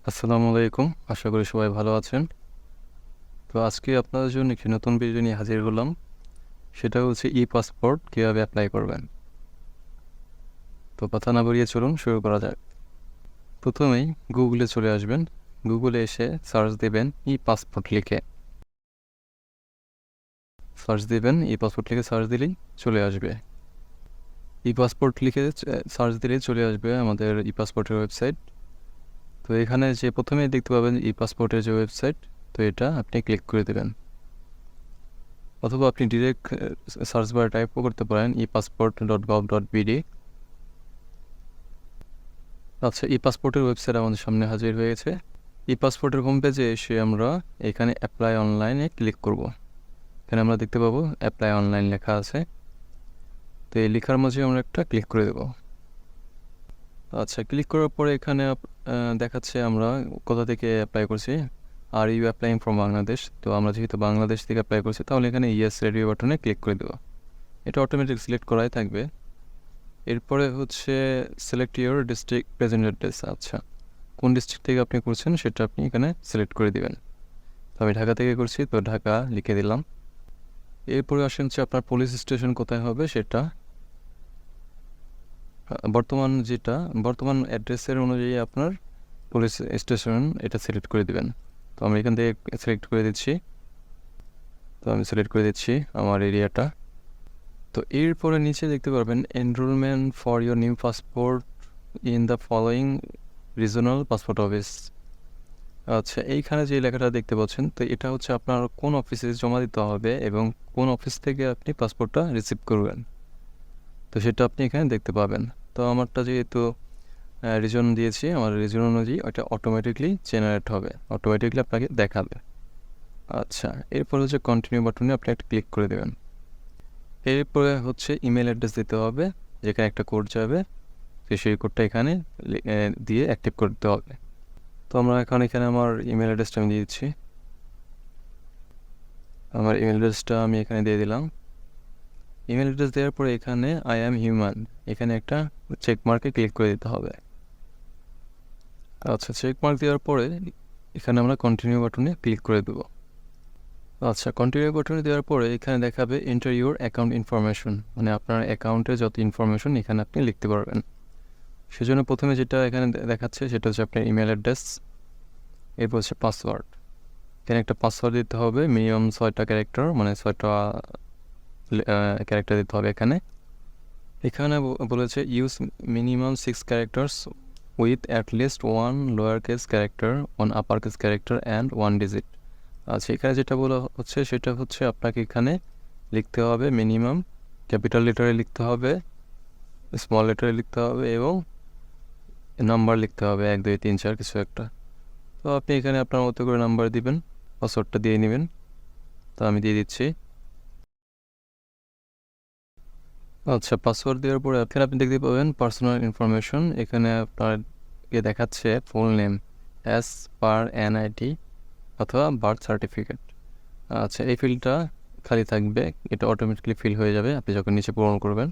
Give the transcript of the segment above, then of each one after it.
আসসালামু আলাইকুম। আশা করি সবাই ভালো আছেন। তো আজকে আপনাদের জন্য একটি নতুন ভিডিও নিয়ে হাজির হলাম। সেটা হচ্ছে ই-পাসপোর্ট কীভাবে অ্যাপ্লাই করবেন। তো কথা না বাড়িয়ে চলুন শুরু করা যাক। প্রথমেই গুগলে চলে আসবেন। গুগলে এসে সার্চ দেবেন ই-পাসপোর্ট লিখে। ই-পাসপোর্ট লিখে সার্চ দিলেই চলে আসবে। ই-পাসপোর্ট লিখে সার্চ দিলেই চলে আসবে আমাদের ই-পাসপোর্টের ওয়েবসাইট। তো এখানে যে প্রথমেই দেখতে পাবেন ই-পাসপোর্টের যে ওয়েবসাইট, তো এটা আপনি ক্লিক করে দেবেন। অথবা আপনি ডিরেক্ট সার্চ বারে টাইপও করতে পারেন epassport.gov.bd। আচ্ছা, ই পাসপোর্টের ওয়েবসাইট আমাদের সামনে হাজির হয়ে গেছে। ই পাসপোর্টের হোম পেজে এসে আমরা এখানে অ্যাপ্লাই অনলাইনে ক্লিক করব। এখানে আমরা দেখতে পাবো অ্যাপ্লাই অনলাইন লেখা আছে। তো এই লেখার মাঝে আমরা একটা ক্লিক করে দেব। আচ্ছা, ক্লিক করার পরে এখানে দেখাচ্ছে আমরা কোথা থেকে অ্যাপ্লাই করছি। Are you applying from Bangladesh. তো আমরা যেহেতু বাংলাদেশ থেকে অ্যাপ্লাই করছি, তাহলে এখানে ইয়েস রেডিও বাটনে ক্লিক করে দেবো। এটা অটোমেটিক সিলেক্ট করাই থাকবে। এরপরে হচ্ছে select your district present address. আচ্ছা, কোন ডিস্ট্রিক্ট থেকে আপনি করছেন সেটা আপনি এখানে সিলেক্ট করে দিবেন। তো আমি ঢাকা থেকে করছি, তো ঢাকা লিখে দিলাম। এরপরে আসেন হচ্ছে আপনার পুলিশ স্টেশন কোথায় হবে সেটা। বর্তমান অ্যাড্রেসের অনুযায়ী আপনার পুলিশ স্টেশন এটা সিলেক্ট করে দিবেন। তো আমি এখান থেকে সিলেক্ট করে দিচ্ছি। আমার এরিয়াটা। তো এরপরে নিচে দেখতে পারবেন enrolment for your new passport in the following regional passport office. আচ্ছা, এইখানে যে লেখাটা দেখতে পাচ্ছেন, তো এটা হচ্ছে আপনার কোন অফিসে জমা দিতে হবে এবং কোন অফিস থেকে আপনি পাসপোর্টটা রিসিভ করবেন, তো সেটা আপনি এখানে দেখতে পাবেন। তো আমারটা যেহেতু রিজন দিয়েছি, আমার রিজন অনুযায়ী ওটা অটোমেটিকলি জেনারেট হবে, অটোমেটিকলি আপনাকে দেখাবে। আচ্ছা, এরপর হচ্ছে কন্টিনিউ বাটনে আপনি একটা ক্লিক করে দেবেন। এরপরে হচ্ছে ইমেল অ্যাড্রেস দিতে হবে, যেখানে একটা কোড যাবে, তো সেই কোডটা এখানে দিয়ে অ্যাক্টিভ করতে হবে। তো আমরা এখানে আমার ইমেল অ্যাড্রেসটা আমি দিয়ে দিচ্ছি। আমার ইমেল অ্যাড্রেসটা আমি এখানে দিয়ে দিলাম। ইমেল অ্যাড্রেস দেওয়ার পরে এখানে আই অ্যাম হিউম্যান, এখানে একটা চেক মার্কে ক্লিক করে দিতে হবে। আচ্ছা, চেক মার্ক দেওয়ার পরে এখানে আমরা কন্টিনিউ বাটনে ক্লিক করে দেবো। আচ্ছা, কন্টিনিউ বাটনে দেওয়ার পরে এখানে দেখাবে এন্টার ইউর অ্যাকাউন্ট ইনফরমেশন, মানে আপনার অ্যাকাউন্টের যত ইনফরমেশন এখানে আপনি লিখতে পারবেন। সেজন্য প্রথমে যেটা এখানে দেখাচ্ছে সেটা হচ্ছে আপনার ইমেল অ্যাড্রেস, এরপর হচ্ছে পাসওয়ার্ড। এখানে একটা পাসওয়ার্ড দিতে হবে, মিনিমাম 6টা ক্যারেক্টার, মানে 6টা ক্যারেক্টার দিতে হবে। এখানে বলেছে use minimum 6 characters with at least 1 lower case character, 1 upper case character and 1 digit. আচ্ছা, এখানে যেটা বলা হচ্ছে সেটা হচ্ছে আপনাকে এখানে লিখতে হবে মিনিমাম ক্যাপিটাল লেটারে লিখতে হবে, স্মল লেটারে লিখতে হবে এবং নাম্বার লিখতে হবে 1 2 3 4 কিছু একটা। তো আপনি এখানে আপনার মতো করে নাম্বার দিবেন, পাসওয়ার্ডটা দিয়ে নেবেন। তো আমি দিয়ে দিচ্ছি। আচ্ছা, পাসওয়ার্ড দেওয়ার পরে এখানে আপনি দেখতে পাবেন পার্সোনাল ইনফরমেশন। এখানে আপনাকে দেখাচ্ছে full name as per NID অথবা বার্থ সার্টিফিকেট। আচ্ছা, এই ফিল্ডটা খালি থাকবে, এটা অটোমেটিকলি ফিল হয়ে যাবে আপনি যখন নিচে পূরণ করবেন।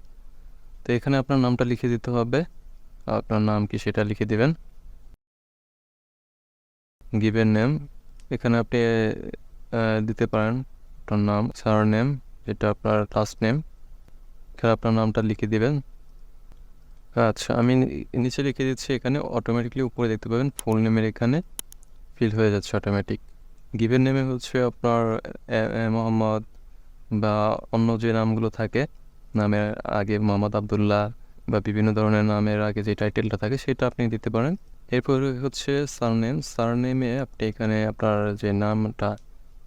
তো এখানে আপনার নামটা লিখে দিতে হবে, আপনার নাম কি সেটা লিখে দিবেন। গিভেন নেম এখানে আপনি দিতে পারেন আপনার নাম, সার নেম যেটা আপনার লাস্ট নেম, এখানে আপনার নামটা লিখে দিবেন। আচ্ছা, আমি নিচে লিখে দিচ্ছি। এখানে অটোমেটিকলি উপরে দেখতে পাবেন ফুল নেমের এখানে ফিল হয়ে যাচ্ছে অটোমেটিক। গিভেন নেমে হচ্ছে আপনার মোহাম্মদ বা অন্য যে নামগুলো থাকে, নামের আগে মোহাম্মদ আবদুল্লাহ বা বিভিন্ন ধরনের নামের আগে যে টাইটেলটা থাকে সেটা আপনি দিতে পারেন। এরপরে হচ্ছে সারনেম। সারনেমে আপনি এখানে আপনার যে নামটা,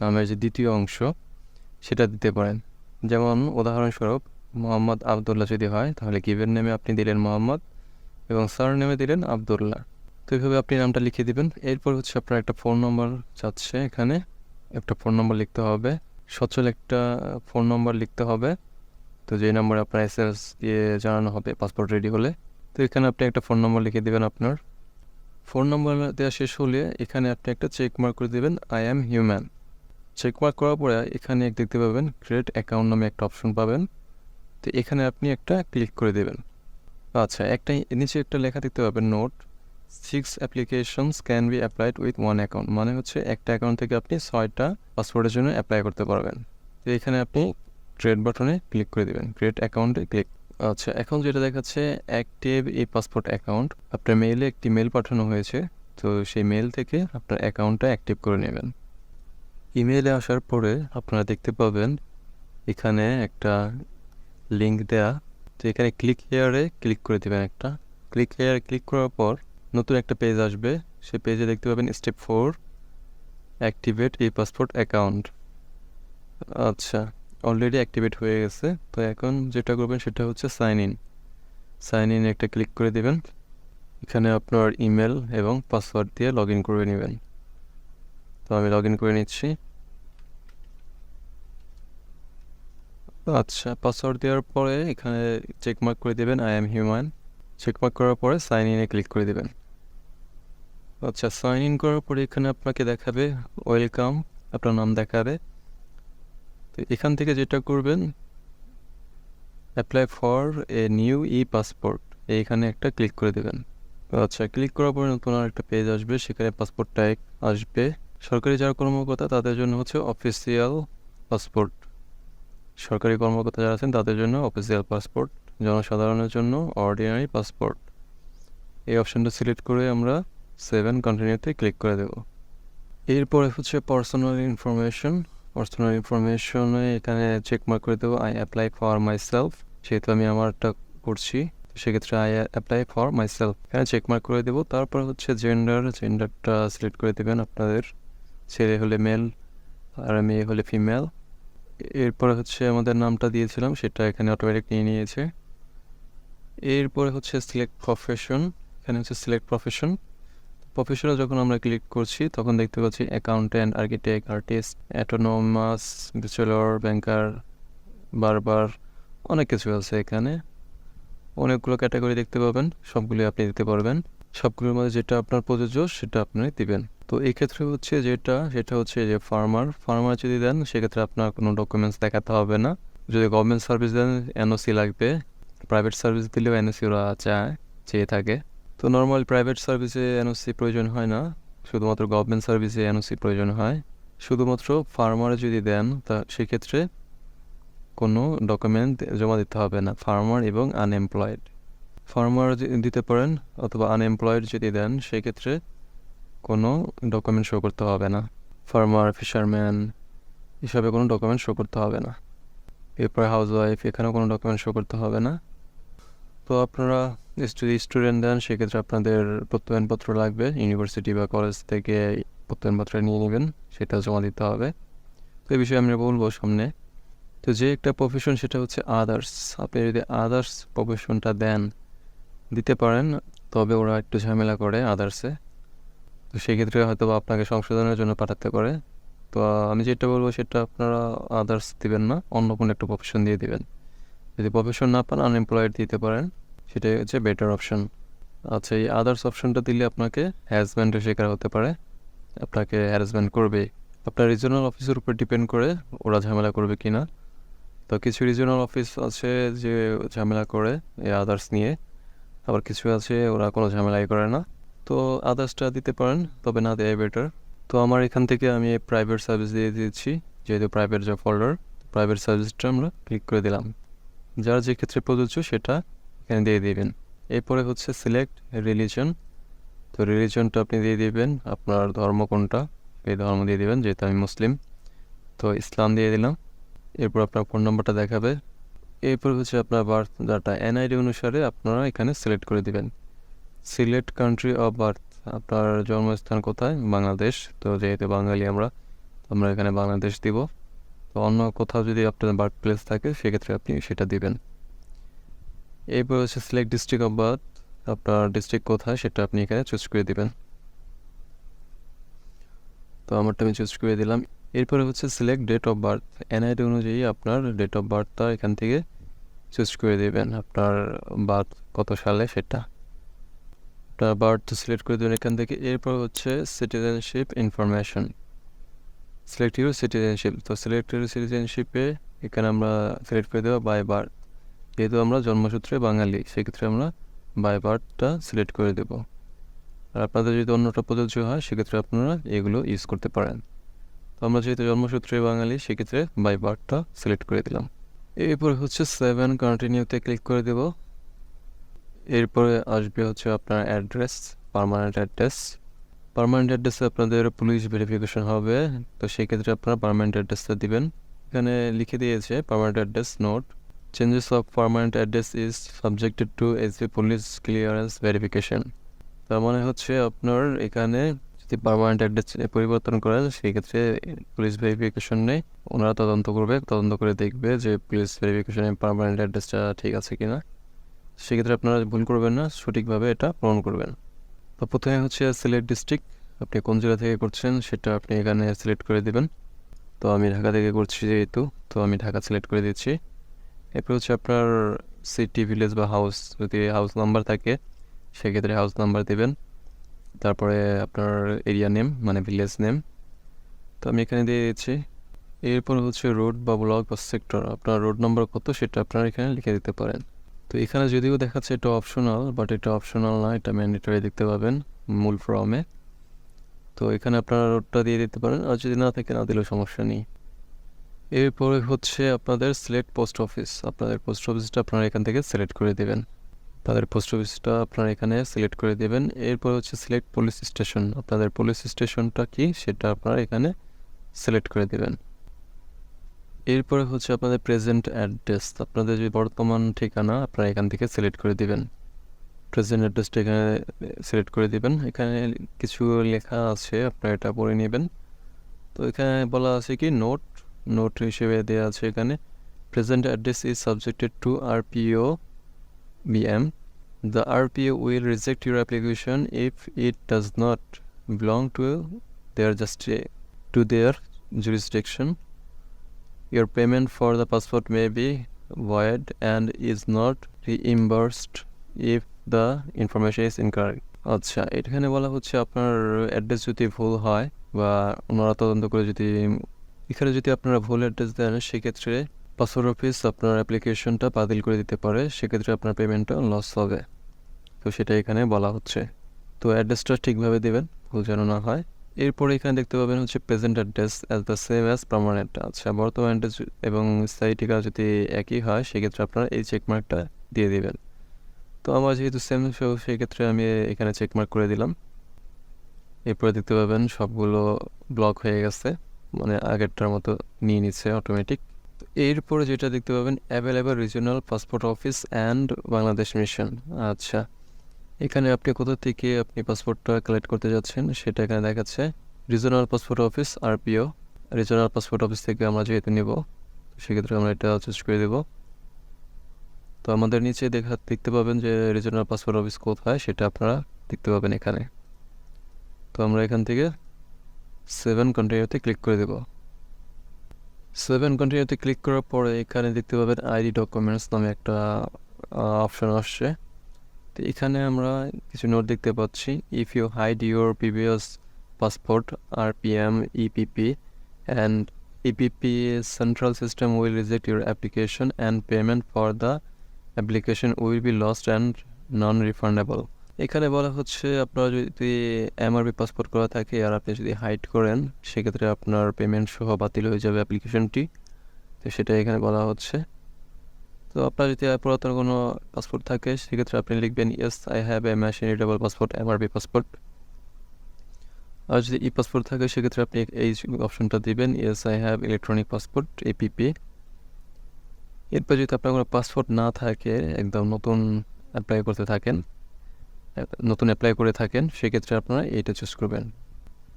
নামের যে দ্বিতীয় অংশ সেটা দিতে পারেন। যেমন উদাহরণস্বরূপ মোহাম্মদ আবদুল্লাহ যদি হয়, তাহলে গিভেন নেমে আপনি দিলেন মোহাম্মদ এবং সারনেমে দিলেন আবদুল্লাহ। তো এইভাবে আপনি নামটা লিখে দিবেন। এরপর হচ্ছে আপনার একটা ফোন নম্বর চাচ্ছে, এখানে একটা ফোন নম্বর লিখতে হবে, সচল একটা ফোন নম্বর লিখতে হবে। তো যেই নাম্বারে আপনার এসএমএস দিয়ে জানানো হবে পাসপোর্ট রেডি হলে। তো এখানে আপনি একটা ফোন নম্বর লিখে দেবেন। আপনার ফোন নম্বর দেওয়া শেষ হলে এখানে আপনি একটা চেক মার্ক করে দেবেন I am human. Check mark করার পরে এখানে দেখতে পাবেন ক্রিয়েট অ্যাকাউন্ট নামে একটা অপশন পাবেন। তো এখানে আপনি একটা ক্লিক করে দেবেন। আচ্ছা, নিচে একটা লেখা দেখতে পাবেন note. 6 applications can be applied with one account, মানে হচ্ছে একটা অ্যাকাউন্ট থেকে আপনি 6টা পাসপোর্টের জন্য অ্যাপ্লাই করতে পারবেন। তো এখানে আপনি ক্রিয়েট বাটনে ক্লিক করে দেবেন, ক্রিয়েট অ্যাকাউন্টে ক্লিক। আচ্ছা, এখন যেটা দেখাচ্ছে অ্যাক্টিভ এই পাসপোর্ট অ্যাকাউন্ট, আপনার মেইলে একটি মেল পাঠানো হয়েছে, তো সেই মেল থেকে আপনার অ্যাকাউন্টটা অ্যাক্টিভ করে নেবেন। ইমেইলে আসার পরে আপনারা দেখতে পাবেন এখানে একটা লিঙ্ক দেয়া, তো এখানে ক্লিক হেয়ারে ক্লিক করে দেবেন একটা। ক্লিক হেয়ারে ক্লিক করার পর নতুন একটা পেজ আসবে, সেই পেজে দেখতে পাবেন স্টেপ 4 অ্যাক্টিভেট এই পাসপোর্ট অ্যাকাউন্ট। আচ্ছা, অলরেডি অ্যাক্টিভেট হয়ে গেছে। তো এখন যেটা করবেন সেটা হচ্ছে সাইন ইন একটা ক্লিক করে দেবেন। এখানে আপনার ইমেল এবং পাসওয়ার্ড দিয়ে লগ ইন করে নেবেন। তো আমি লগ ইন করে নিচ্ছি। আচ্ছা, পাসওয়ার্ড দেওয়ার পরে এখানে চেকমার্ক করে দেবেন আই অ্যাম হিউম্যান। চেকমার্ক করার পরে সাইন ইনে ক্লিক করে দেবেন। আচ্ছা, সাইন ইন করার পরে এখানে আপনাকে দেখাবে ওয়েলকাম, আপনার নাম দেখাবে। তো এখান থেকে যেটা করবেন apply for a new E passport, এইখানে একটা ক্লিক করে দেবেন। আচ্ছা, ক্লিক করার পরে নতুন আর একটা পেজ আসবে, সেখানে পাসপোর্ট টাইপ আসবে। সরকারি যারা কর্মকর্তা তাদের জন্য হচ্ছে অফিসিয়াল পাসপোর্ট, সরকারি কর্মকর্তা যারা আছেন তাদের জন্য অফিসিয়াল পাসপোর্ট, জনসাধারণের জন্য অর্ডিনারি পাসপোর্ট। এই অপশানটা সিলেক্ট করে আমরা 7 কন্টিনিউতে ক্লিক করে দেব। এরপরে হচ্ছে পার্সোনাল ইনফরমেশনে এখানে চেকমার্ক করে দেবো I apply for my self, যেহেতু আমি আমারটা করছি সেক্ষেত্রে I apply for my self এখানে চেকমার্ক করে দেবো। তারপর হচ্ছে জেন্ডারটা সিলেক্ট করে দেবেন, আপনাদের ছেলে হলে মেল আর মেয়ে হলে ফিমেল। এরপরে হচ্ছে আমাদের নামটা দিয়েছিলাম সেটা এখানে অটোমেটিক নিয়ে নিয়েছে। এরপরে হচ্ছে সিলেক্ট প্রফেশন, এখানে হচ্ছে সিলেক্ট প্রফেশনে যখন আমরা ক্লিক করছি তখন দেখতে পাচ্ছি অ্যাকাউন্ট্যান্ট, আর্কিটেক্ট, আর্টিস্ট, অ্যাটোনোমাস, ব্যাচেলর, ব্যাংকার, বারবার, অনেক কিছু আছে এখানে। অনেকগুলো ক্যাটাগরি দেখতে পাবেন, সবগুলি আপনি দিতে পারবেন। সবগুলোর মধ্যে যেটা আপনার প্রযোজ্য সেটা আপনি দিবেন। তো এই ক্ষেত্রে হচ্ছে সেটা হচ্ছে যে ফার্মার যদি দেন সেক্ষেত্রে আপনার কোনো ডকুমেন্টস দেখাতে হবে না। যদি গভর্নমেন্ট সার্ভিস দেন এনওসি লাগবে, প্রাইভেট সার্ভিস দিলেও এনওসি ওরা চেয়ে থাকে। তো নর্মাল প্রাইভেট সার্ভিসে এনওসি প্রয়োজন হয় না, শুধুমাত্র গভর্নমেন্ট সার্ভিসে এনওসি প্রয়োজন হয়। শুধুমাত্র ফার্মারে যদি দেন তা সেক্ষেত্রে কোনো ডকুমেন্ট জমা দিতে হবে না, ফার্মার এবং আনএমপ্লয়েড। ফার্মার দিতে পারেন, অথবা আনএমপ্লয়েড যদি দেন সেক্ষেত্রে কোনো ডকুমেন্ট শো করতে হবে না। ফার্মার, ফিশারম্যান এসবে কোনো ডকুমেন্ট শো করতে হবে না। এরপর হাউসওয়াইফ, এখানেও কোনো ডকুমেন্ট শো করতে হবে না। তো আপনারা যদি স্টুডেন্ট দেন সেক্ষেত্রে আপনাদের প্রত্যয়নপত্র লাগবে, ইউনিভার্সিটি বা কলেজ থেকে প্রত্যয়নপত্র নিয়ে নেবেন, সেটা জমা দিতে হবে। তো এই বিষয়ে আমরা বলবো সামনে। তো যে একটা প্রফেশন সেটা হচ্ছে আদার্স, আপনি যদি আদার্স প্রফেশনটা দিতে পারেন তবে ওরা একটু ঝামেলা করে আদার্সে, তো সেক্ষেত্রে হয়তো আপনাকে সংশোধনের জন্য পাঠাতে পারে। তো আমি যেটা বলবো সেটা আপনারা আদার্স দিবেন না, অন্য কোনো একটা প্রফেশন দিয়ে দিবেন। যদি প্রফেশন না পান আনএমপ্লয়েড দিতে পারেন, সেটাই হচ্ছে বেটার অপশন। আচ্ছা, এই আদার্স অপশনটা দিলে আপনাকে হ্যারাসমেন্টের শিকার হতে পারে, আপনাকে হ্যারাসমেন্ট করবে। আপনার রিজনাল অফিসের উপর ডিপেন্ড করে ওরা ঝামেলা করবে কি না। তো কিছু রিজনাল অফিস আছে যে ঝামেলা করে এই আদার্স নিয়ে, আবার কিছু আছে ওরা কোনো ঝামেলাই করে না। তো আদার্সটা দিতে পারেন, তবে না দেয় বেটার। তো আমার এখান থেকে আমি প্রাইভেট সার্ভিস দিয়ে দিচ্ছি, যেহেতু প্রাইভেট জব হোল্ডার, প্রাইভেট সার্ভিসটা আমরা ক্লিক করে দিলাম। যার যে ক্ষেত্রে প্রযোজ্য সেটা এখানে দিয়ে দিবেন। এরপরে হচ্ছে সিলেক্ট রিলিজন, তো রিলিজনটা আপনি দিয়ে দিবেন আপনার ধর্ম কোনটা, এই ধর্ম দিয়ে দিবেন, যেহেতু আমি মুসলিম তো ইসলাম দিয়ে দিলাম। এরপর আপনার ফোন নম্বরটা দেখাবে। এরপর হচ্ছে আপনার বার্থ ডাটা, এনআইডি অনুসারে আপনারা এখানে সিলেক্ট করে দিবেন। সিলেক্ট কান্ট্রি অফ বার্থ, আপনার জন্মস্থান কোথায়, বাংলাদেশ, তো যেহেতু বাঙালি আমরা এখানে বাংলাদেশ দিব। তো অন্য কোথাও যদি আপনার বার্থ প্লেস থাকে সেক্ষেত্রে আপনি সেটা দিবেন। এরপর হচ্ছে সিলেক্ট ডিস্ট্রিক্ট অফ বার্থ, আপনার ডিস্ট্রিক্ট কোথায় সেটা আপনি এখানে চুজ করে দিবেন। তো আমারটা আমি চুজ করে দিলাম। এরপরে হচ্ছে select date of birth, NID অনুযায়ী আপনার ডেট অফ বার্থটা এখান থেকে চুজ করে দেবেন, আপনার বার্থ কত সালে সেটা আপনার বার্থ সিলেক্ট করে দেবেন এখান থেকে। এরপর হচ্ছে citizenship information, select your citizenship, তো সিলেক্ট ইউর সিটিজেনশিপে এখানে আমরা সিলেক্ট করে দেবো বাই বার্থ, যেহেতু আমরা জন্মসূত্রে বাঙালি সেক্ষেত্রে আমরা বাই বার্থটা সিলেক্ট করে দেব। আর আপনাদের যদি অন্যটা প্রযোজ্য হয় সেক্ষেত্রে আপনারা এগুলো ইউজ করতে পারেন। তো আমরা যেহেতু জন্মসূত্রে বাঙালি সেক্ষেত্রে বাই বার্থটা সিলেক্ট করে দিলাম। এরপরে হচ্ছে 7 কন্টিনিউতে ক্লিক করে দেব। এরপরে আসবে হচ্ছে আপনার অ্যাড্রেস, পার্মানেন্ট অ্যাড্রেস। পার্মানেন্ট অ্যাড্রেসে আপনাদের পুলিশ ভেরিফিকেশন হবে, তো সেক্ষেত্রে আপনারা পার্মানেন্ট অ্যাড্রেসটা দিবেন। এখানে লিখে দিয়েছে permanent address note, changes of permanent address is subjected to SB police clearance verification. তার মানে হচ্ছে আপনার এখানে যদি পার্মানেন্ট অ্যাড্রেস পরিবর্তন করেন সেক্ষেত্রে পুলিশ ভেরিফিকেশন নেই, ওনারা তদন্ত করবে, তদন্ত করে দেখবে যে পুলিশ ভেরিফিকেশনে পার্মানেন্ট অ্যাড্রেসটা ঠিক আছে কিনা। সেক্ষেত্রে আপনারা ভুল করবেন না, সঠিকভাবে এটা পূরণ করবেন। তো প্রথমে হচ্ছে সিলেক্ট ডিস্ট্রিক্ট, আপনি কোন জেলা থেকে করছেন সেটা আপনি এখানে সিলেক্ট করে দিবেন। তো আমি ঢাকা থেকে করছি যেহেতু, তো আমি ঢাকা সিলেক্ট করে দিচ্ছি। এরপর হচ্ছে আপনার সিটি, ভিলেজ বা হাউস, যদি হাউস নাম্বার থাকে সেক্ষেত্রে হাউস নাম্বার দেবেন। তারপরে আপনার এরিয়া নেম মানে ভিলেজ নেম, তো আমি এখানে দিয়ে দিচ্ছি। এরপর হচ্ছে রোড বা ব্লক বা সেক্টর, আপনার রোড নাম্বার কত সেটা আপনারা এখানে লিখে দিতে পারেন। তো এখানে যদিও দেখাচ্ছে এটা অপশনাল, বাট এটা অপশনাল না, এটা ম্যান্ডেটরি দেখতে পাবেন মূল ফর্মে। তো এখানে আপনারা রোডটা দিয়ে দিতে পারেন, আর যদি না থাকে না দিলেও সমস্যা নেই। এরপরে হচ্ছে আপনাদের সিলেক্ট পোস্ট অফিস, আপনাদের পোস্ট অফিসটা আপনারা এখান থেকে সিলেক্ট করে দেবেন। তাদের পোস্ট অফিসটা আপনারা এখানে সিলেক্ট করে দেবেন। এরপর হচ্ছে সিলেক্ট পুলিশ স্টেশন, আপনাদের পুলিশ স্টেশনটা কি সেটা আপনারা এখানে সিলেক্ট করে দেবেন। এরপরে হচ্ছে আপনাদের প্রেজেন্ট অ্যাড্রেস, আপনাদের যে বর্তমান ঠিকানা আপনারা এখান থেকে সিলেক্ট করে দিবেন। প্রেজেন্ট অ্যাড্রেসটা এখানে সিলেক্ট করে দিবেন। এখানে কিছু লেখা আছে, আপনারা এটা পড়ে নেবেন। তো এখানে বলা আছে কি নোট হিসেবে দেওয়া আছে এখানে, present address is subjected to RPO BM, the RPO will reject your application if it does not belong to their jurisdiction. Your payment for the passport may be void and is not reimbursed if the information is incorrect. আচ্ছা, এখানে বলা হচ্ছে আপনার address যদি ভুল হয় বা ওনারা তদন্ত করে যদি এখানে যদি আপনারা ভুল অ্যাড্রেস দেন সেক্ষেত্রে পাসপোর্ট অফিস আপনার অ্যাপ্লিকেশনটা বাতিল করে দিতে পারে, সেক্ষেত্রে আপনার পেমেন্টটা লস হবে। তো সেটা এখানে বলা হচ্ছে। তো অ্যাড্রেসটা ঠিকভাবে দেবেন, ভুল যেন না হয়। এরপরে এখানে দেখতে পাবেন হচ্ছে present address as the same as permanent. আচ্ছা, বর্তমান অ্যাড্রেস এবং স্থায়ী ঠিকানা যদি একই হয় সেক্ষেত্রে আপনারা এই চেকমার্কটা দিয়ে দিবেন। তো আমার যেহেতু সেম, সেক্ষেত্রে আমি এখানে চেকমার্ক করে দিলাম। এরপরে দেখতে পাবেন সবগুলো ব্লক হয়ে গেছে, মানে আগেরটার মতো নিয়ে নিচ্ছে অটোমেটিক। এরপরে যেটা দেখতে পাবেন available regional passport office and Bangladesh mission. আচ্ছা, এখানে আপনি কোথা থেকে আপনি পাসপোর্টটা কালেক্ট করতে যাচ্ছেন সেটা এখানে দেখাচ্ছে। Regional passport office RPO, regional passport office থেকে আমরা যেহেতু নেব সেক্ষেত্রে আমরা এটা চুজ করে দেব। তো আমাদের নিচে দেখতে পাবেন যে রিজিওনাল পাসপোর্ট অফিস কোথায় সেটা আপনারা দেখতে পাবেন এখানে। তো আমরা এখান থেকে 7 কন্টিনিউতে ক্লিক করে দেব। 7 কন্টিনিউতে ক্লিক করার পরে এখানে দেখতে পাবেন আইডি ডকুমেন্টস নামে একটা অপশন আসছে। তো এখানে আমরা কিছু নোট দেখতে পাচ্ছি, if you hide your previous passport RPM EPP and EPP central system will reject your application and payment for the application will be lost and non refundable. এখানে বলা হচ্ছে আপনার যদি এমআরপি পাসপোর্ট করা থাকে আর আপনি যদি হাইড করেন সেক্ষেত্রে আপনার পেমেন্ট সহ বাতিল হয়ে যাবে অ্যাপ্লিকেশনটি, তো সেটা এখানে বলা হচ্ছে। তো আপনার যদি পুরাতন কোনো পাসপোর্ট থাকে সেক্ষেত্রে আপনি লিখবেন yes I have a machine readable passport MRP passport. আর যদি ই পাসপোর্ট থাকে সেক্ষেত্রে আপনি এই অপশনটা দিবেন yes I have electronic passport EPP. এরপর যদি আপনার কোনো পাসপোর্ট না থাকে, একদম নতুন অ্যাপ্লাই করে থাকেন সেক্ষেত্রে আপনারা এইটা চুজ করবেন,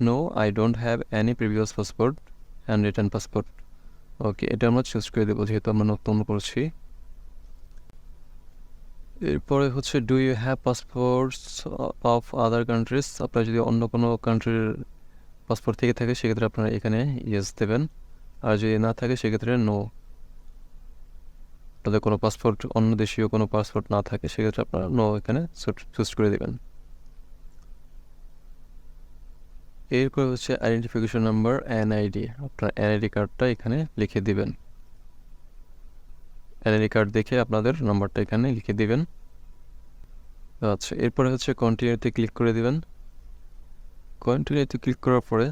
no I don't have any previous passport and return passport. Okay, এটা আমরা চুজ করে দেবো যেহেতু আমরা নতুন করছি। এরপরে হচ্ছে do you have passports of other countries, আপনার যদি অন্য কোনো কান্ট্রির পাসপোর্ট থেকে থাকে সেক্ষেত্রে আপনারা এখানে ইয়েস দেবেন, আর যদি না থাকে সেক্ষেত্রে নো। আপনাদের কোনো পাসপোর্ট অন্য দেশীয় কোনো পাসপোর্ট না থাকে সেক্ষেত্রে আপনারা নো এখানে চুজ করে দেবেন। এরপর হচ্ছে আইডেন্টিফিকেশন নাম্বার এনআইডি, আপনার এনআইডি কার্ডটা এখানে লিখে দিবেন। এনআইডি কার্ড দেখে আপনাদের নাম্বারটা এখানে লিখে দিবেন। আচ্ছা, এরপরে হচ্ছে কন্টিনিউতে ক্লিক করে দিবেন। কন্টিনিউতে ক্লিক করার পরে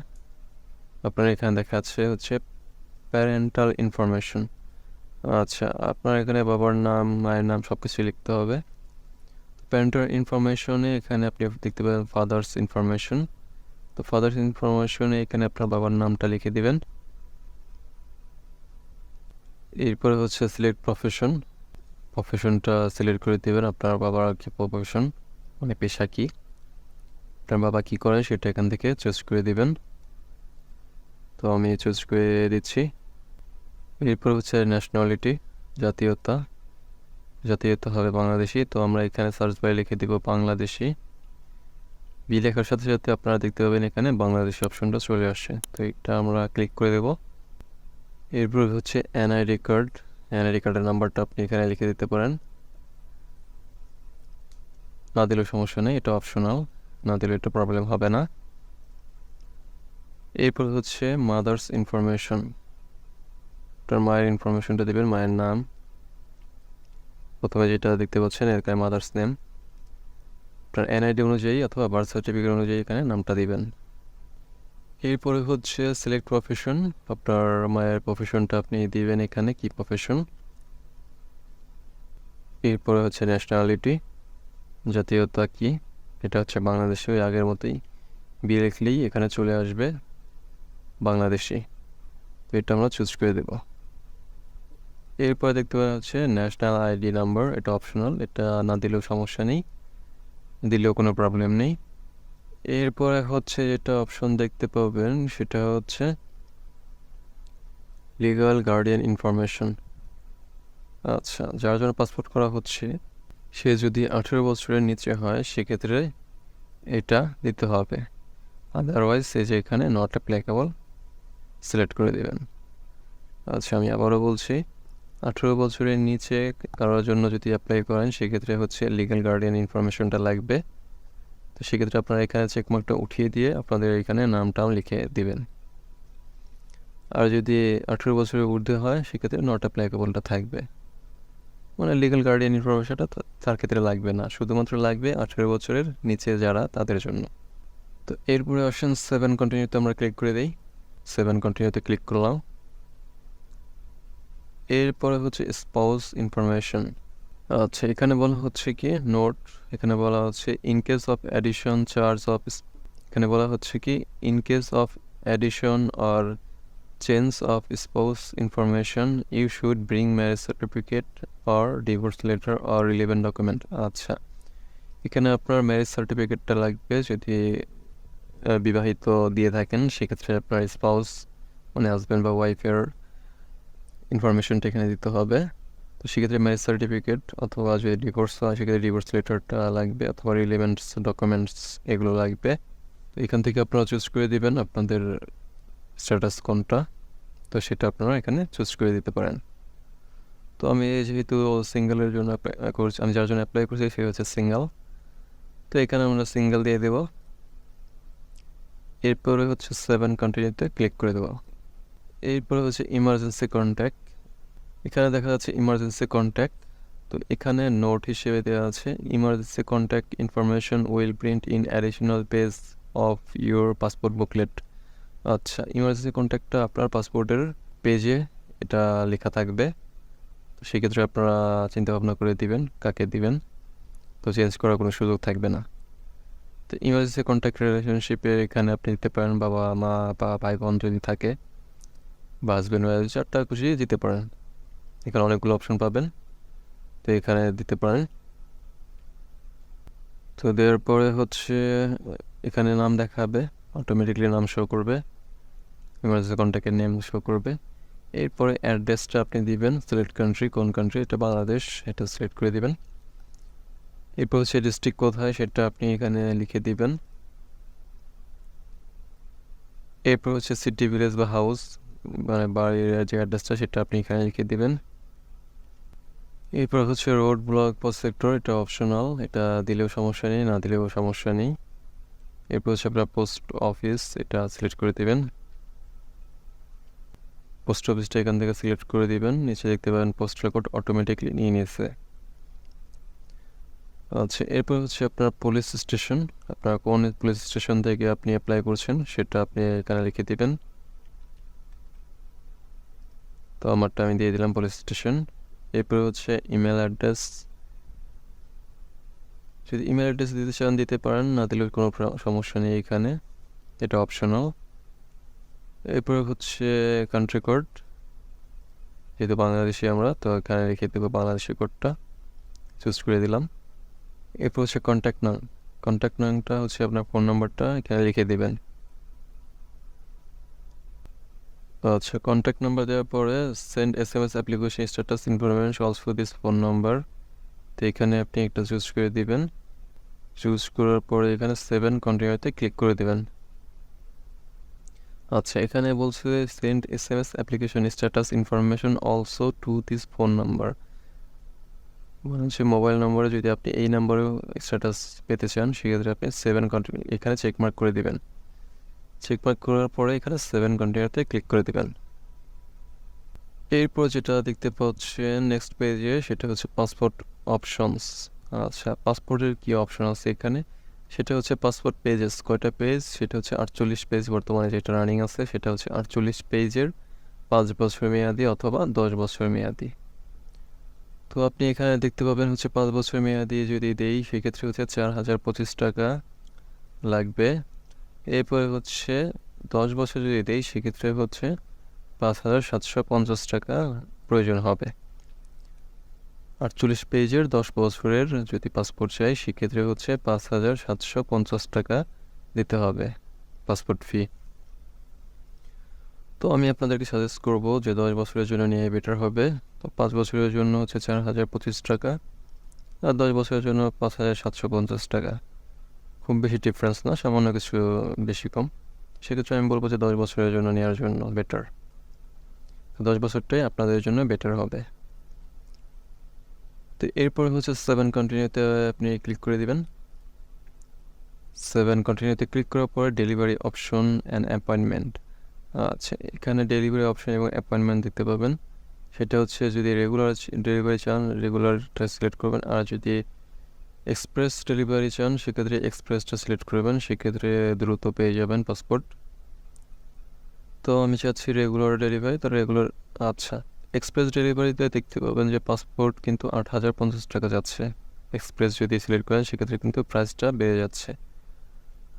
আপনার এখানে দেখাচ্ছে হচ্ছে প্যারেন্টাল ইনফরমেশন। আচ্ছা, আপনার এখানে বাবার নাম, মায়ের নাম সব কিছু লিখতে হবে। প্যারেন্টাল ইনফরমেশনে এখানে আপনি দেখতে পাবেন ফাদার্স ইনফরমেশন। তো ফাদার্স ইনফরমেশনে এখানে আপনার বাবার নামটা লিখে দিবেন। এরপরে হচ্ছে সিলেক্ট প্রফেশন, প্রফেশনটা সিলেক্ট করে দেবেন। আপনার বাবার কি প্রফেশন, মানে পেশা কি, আপনার বাবা কি করে সেটা এখান থেকে চুজ করে দিবেন। তো আমি চুজ করে দিচ্ছি। এরপর হচ্ছে ন্যাশনালিটি, জাতীয়তা, জাতীয়তা হবে বাংলাদেশি। তো আমরা এখানে সার্চ বারে লিখে দিব বাংলাদেশি। বি লেখার সাথে সাথে আপনারা দেখতে পাবেন এখানে বাংলাদেশি অপশনটা চলে আসছে। তো এটা আমরা ক্লিক করে দেব। এরপর হচ্ছে এনআইডি কার্ড, এনআইডি কার্ডের নাম্বারটা আপনি এখানে লিখে দিতে পারেন, না দিলেও সমস্যা নেই, এটা অপশনাল, না দিলে এটা প্রবলেম হবে না। এরপর হচ্ছে মাদার্স ইনফরমেশন, আপনার মায়ের ইনফরমেশনটা দেবেন, মায়ের নাম প্রথমে যেটা দেখতে পাচ্ছেন এখানে মাদার্স নেম, আপনার এনআইডি অনুযায়ী অথবা বার্থ সার্টিফিকেট অনুযায়ী এখানে নামটা দিবেন। এরপরে হচ্ছে সিলেক্ট প্রফেশন, আপনার মায়ের প্রফেশনটা আপনি দিবেন এখানে কি প্রফেশন। এরপরে হচ্ছে ন্যাশনালিটি, জাতীয়তা কি, এটা হচ্ছে বাংলাদেশি, ওই আগের মতোই বি লিখলেই এখানে চলে আসবে বাংলাদেশি। তো এটা আমরা চুজ করে দেব। এরপরে দেখতে পাওয়া হচ্ছে ন্যাশনাল আইডি নাম্বার, এটা অপশনাল, এটা না দিলেও সমস্যা নেই, দিলেও কোনো প্রবলেম নেই। এরপরে হচ্ছে যেটা অপশন দেখতে পাবেন সেটা হচ্ছে লিগাল গার্ডিয়ান ইনফরমেশন। আচ্ছা, যার জন্য পাসপোর্ট করা হচ্ছে সে যদি 18 বছরের নিচে হয় সেক্ষেত্রে এটা দিতে হবে, আদারওয়াইজ সে যে এখানে নট অ্যাপ্লিকেবল সিলেক্ট করে দেবেন। আচ্ছা, আমি আবারও বলছি, 18 বছরের নিচে কারোর জন্য যদি অ্যাপ্লাই করেন সেক্ষেত্রে হচ্ছে লিগ্যাল গার্ডিয়ান ইনফরমেশনটা লাগবে। তো সেক্ষেত্রে আপনারা এখানে চেকমার্কটা উঠিয়ে দিয়ে আপনাদের এখানে নামটাও লিখে দিবেন। আর যদি 18 বছরের ঊর্ধ্বে হয় সেক্ষেত্রে নট অ্যাপ্লিকেবলটা থাকবে, মানে লিগ্যাল গার্ডিয়ান ইনফরমেশনটা তার ক্ষেত্রে লাগবে না, শুধুমাত্র লাগবে 18 বছরের নিচে যারা তাদের জন্য। তো এরপরে অপশন 7 কন্টিনিউতে আমরা ক্লিক করে দিই। 7 কন্টিনিউতে ক্লিক করলাম। এরপরে হচ্ছে স্পাউস ইনফরমেশন। আচ্ছা, এখানে বলা হচ্ছে কি নোট, এখানে বলা হচ্ছে in case of addition charge of, এখানে বলা হচ্ছে কি in case of addition or change of spouse information you should bring marriage certificate or divorce letter or relevant document. আচ্ছা, এখানে আপনার ম্যারেজ সার্টিফিকেটটা লাগবে, যদি বিবাহিত দিয়ে থাকেন সেক্ষেত্রে আপনার স্পাউস মানে হাজব্যান্ড বা ওয়াইফের ইনফরমেশনটা এখানে দিতে হবে। তো সেক্ষেত্রে ম্যারেজ সার্টিফিকেট, অথবা যদি ডিভোর্স হয় সেক্ষেত্রে ডিভোর্স লেটারটা লাগবে, অথবা রিলেভেন্ট ডকুমেন্টস এগুলো লাগবে। তো এখান থেকে আপনারা চুজ করে দিবেন আপনাদের স্ট্যাটাস কোনটা, তো সেটা আপনারা এখানে চুজ করে দিতে পারেন। তো আমি যেহেতু সিঙ্গেলের জন্য অ্যাপ্লাই করছি, আমি যার জন্য অ্যাপ্লাই করছি সে হচ্ছে সিঙ্গেল, তো এখানে আমরা সিঙ্গেল দিয়ে দেব। এরপরে হচ্ছে 7 কন্টিনিউতে ক্লিক করে দেবো। এরপরে হচ্ছে ইমার্জেন্সি কন্ট্যাক্ট, এখানে দেখা যাচ্ছে ইমার্জেন্সি কন্ট্যাক্ট। তো এখানে নোট হিসেবে দেওয়া আছে emergency contact information will print in additional page of your passport booklet. আচ্ছা, ইমার্জেন্সি কন্ট্যাক্টটা আপনার পাসপোর্টের পেজে এটা লেখা থাকবে, তো সেক্ষেত্রে আপনারা চিন্তা ভাবনা করে দিবেন কাকে দিবেন, তো চেঞ্জ করার কোনো সুযোগ থাকবে না। তো ইমার্জেন্সি কন্ট্যাক্ট রিলেশনশিপে এখানে আপনি দিতে পারেন বাবা মা বা ভাই বোন যদি থাকে, বা হাজব্যান্ড ওয়াইফ, চারটা খুশি দিতে পারেন, এখানে অনেকগুলো অপশন পাবেন, তো এখানে দিতে পারেন। তো দেওয়ার পরে হচ্ছে এখানে নাম দেখাবে, অটোমেটিকলি নাম শো করবে, ইমার্জেন্সি কন্ট্যাক্টের নেম শো করবে। এরপরে অ্যাড্রেসটা আপনি দিবেন, সিলেক্ট কান্ট্রি, কোন কান্ট্রি, এটা বাংলাদেশ, এটা সিলেক্ট করে দিবেন। এরপর হচ্ছে ডিস্ট্রিক্ট কোথায় সেটা আপনি এখানে লিখে দিবেন। এরপর হচ্ছে সিটি, ভিলেজ বা হাউস, মানে বাড়ির যে অ্যাড্রেসটা সেটা আপনি এখানে লিখে দিবেন। এরপর হচ্ছে রোড, ব্লক, পোস্ট সেক্টর, এটা অপশনাল, এটা দিলেও সমস্যা নেই, না দিলেও সমস্যা নেই। এরপর হচ্ছে আপনার পোস্ট অফিস, এটা সিলেক্ট করে দেবেন, পোস্ট অফিসটা এখান থেকে সিলেক্ট করে দিবেন। নিচে দেখতে পাবেন পোস্টাল কোড অটোমেটিকলি নিয়ে নিয়েছে। আচ্ছা, এরপর হচ্ছে আপনার পুলিশ স্টেশন। আপনার কোন পুলিশ স্টেশন থেকে আপনি অ্যাপ্লাই করছেন সেটা আপনি এখানে লিখে দিবেন। তো আমারটা আমি দিয়ে দিলাম পুলিশ স্টেশন। এরপর হচ্ছে ইমেল অ্যাড্রেস। যদি ইমেল অ্যাড্রেস দিতে চান দিতে পারেন, না দিলে কোনো সমস্যা নেই এখানে, এটা অপশনাল। এরপর হচ্ছে কান্ট্রি কোড, যেহেতু বাংলাদেশি আমরা তো এখানে লিখে দেবো বাংলাদেশি কোডটা, চুজ করে দিলাম। এরপর হচ্ছে কন্ট্যাক্ট নাম। কন্ট্যাক্ট নামটা হচ্ছে আপনার ফোন নাম্বারটা এখানে লিখে দেবেন। আচ্ছা, কন্ট্যাক্ট নাম্বার দেওয়ার পরে send SMS application status information also this phone number, তো এখানে আপনি একটা চুজ করে দিবেন। চুজ করার পরে এখানে 7 কন্টিনিউতে ক্লিক করে দেবেন। আচ্ছা, এখানে বলছে send SMS application status information also to this phone number, মানে হচ্ছে মোবাইল নম্বরে যদি আপনি এই নাম্বারেও স্ট্যাটাস পেতে চান সেক্ষেত্রে আপনি 7 কন্টিনিউ এখানে চেকমার্ক করে দিবেন। চেকমার্ক করার পরে এখানে 7 কন্টিনিউতে ক্লিক করে দিবেন। এরপর যেটা দেখতে পাচ্ছেন নেক্সট পেজে সেটা হচ্ছে পাসপোর্ট অপশনস। আচ্ছা, পাসপোর্টের কি অপশন আছে এখানে, সেটা হচ্ছে পাসপোর্ট পেজেস কয়টা পেজ, সেটা হচ্ছে 48 পেজ বর্তমানে যেটা রানিং আছে, সেটা হচ্ছে 48 পেজের 5 বছর মেয়াদি অথবা 10 বছর মেয়াদি। তো আপনি এখানে দেখতে পাবেন হচ্ছে 5 বছর মেয়াদি যদি দেই সেক্ষেত্রে হচ্ছে 4025 টাকা লাগবে। এরপরে হচ্ছে 10 বছর যদি দেই সেক্ষেত্রে হচ্ছে 5750 টাকা প্রয়োজন হবে। 48 পেজের 10 বছরের যদি পাসপোর্ট চাই সেক্ষেত্রে হচ্ছে 5750 টাকা দিতে হবে পাসপোর্ট ফি। তো আমি আপনাদেরকে সাজেস্ট করব যে 10 বছরের জন্য নিয়ে বেটার হবে। তো 5 বছরের জন্য হচ্ছে 4025 টাকা, আর 10 বছরের জন্য 5750 টাকা। খুব বেশি ডিফারেন্স না, সামান্য কিছু বেশি কম। সেক্ষেত্রে আমি বলবো যে 10 বছরের জন্য নেওয়ার জন্য বেটার। 10 বছরটাই আপনাদের জন্য বেটার হবে। তো এরপর হচ্ছে 7 কন্টিনিউতে আপনি ক্লিক করে দিবেন। 7 কন্টিনিউতে ক্লিক করার পর ডেলিভারি অপশন অ্যান্ড অ্যাপয়েন্টমেন্ট। আচ্ছা, এখানে ডেলিভারি অপশন এবং অ্যাপয়েন্টমেন্ট দেখতে পাবেন। সেটা হচ্ছে যদি রেগুলার ডেলিভারি চান রেগুলারটা সিলেক্ট করবেন, আর যদি এক্সপ্রেস ডেলিভারি চান সেক্ষেত্রে এক্সপ্রেসটা সিলেক্ট করবেন, সেক্ষেত্রে দ্রুত পেয়ে যাবেন পাসপোর্ট। তো আমি চাচ্ছি রেগুলার ডেলিভারি, তো রেগুলার। আচ্ছা, এক্সপ্রেস ডেলিভারিতে দেখতে পাবেন যে পাসপোর্ট কিন্তু 8050 টাকা যাচ্ছে। এক্সপ্রেস যদি সিলেক্ট করেন সেক্ষেত্রে কিন্তু প্রাইসটা বেড়ে যাচ্ছে।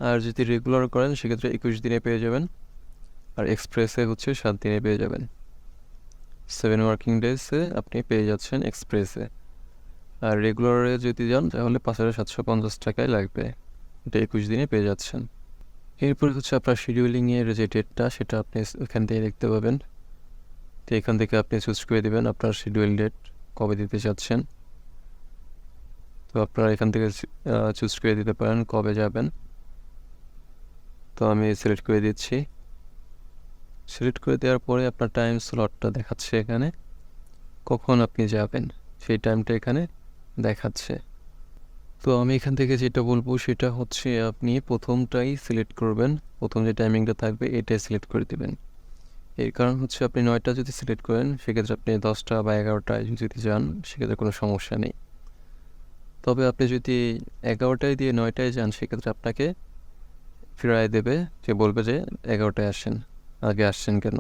আর যদি রেগুলার করেন সেক্ষেত্রে 21 দিনে পেয়ে যাবেন, আর এক্সপ্রেসে হচ্ছে 7 দিনে পেয়ে যাবেন। 7 ওয়ার্কিং ডেজে আপনি পেয়ে যাচ্ছেন এক্সপ্রেসে। আর রেগুলারে যদি যান তাহলে 5750 টাকায় লাগবে, এটা 21 দিনে পেয়ে যাচ্ছেন। এরপরে হচ্ছে আপনার শিডিউলিংয়ের যে ডেটটা সেটা আপনি এখান থেকে দেখতে পাবেন। তো এখান থেকে আপনি চুজ করে দেবেন আপনার শিডিউল ডেট কবে দিতে চাচ্ছেন। তো আপনারা এখান থেকে চুজ করে দিতে পারেন কবে যাবেন। তো আমি সিলেক্ট করে দিচ্ছি। সিলেক্ট করে দেওয়ার পরে আপনার টাইম স্লটটা দেখাচ্ছে এখানে, কখন আপনি যাবেন সেই টাইমটা এখানে দেখাচ্ছে। তো আমি এখান থেকে যেটা বলবো সেটা হচ্ছে আপনি প্রথমটাই সিলেক্ট করবেন, প্রথম যে টাইমিংটা থাকবে এটাই সিলেক্ট করে দেবেন। এর কারণ হচ্ছে আপনি 9টা যদি সিলেক্ট করেন সেক্ষেত্রে আপনি 10টা বা 11টায় যদি যান সেক্ষেত্রে কোনো সমস্যা নেই। তবে আপনি যদি 11টায় দিয়ে 9টায় যান সেক্ষেত্রে আপনাকে ফিরায় দেবে, যে বলবে যে 11টায় আসেন, আগে আসছেন কেন।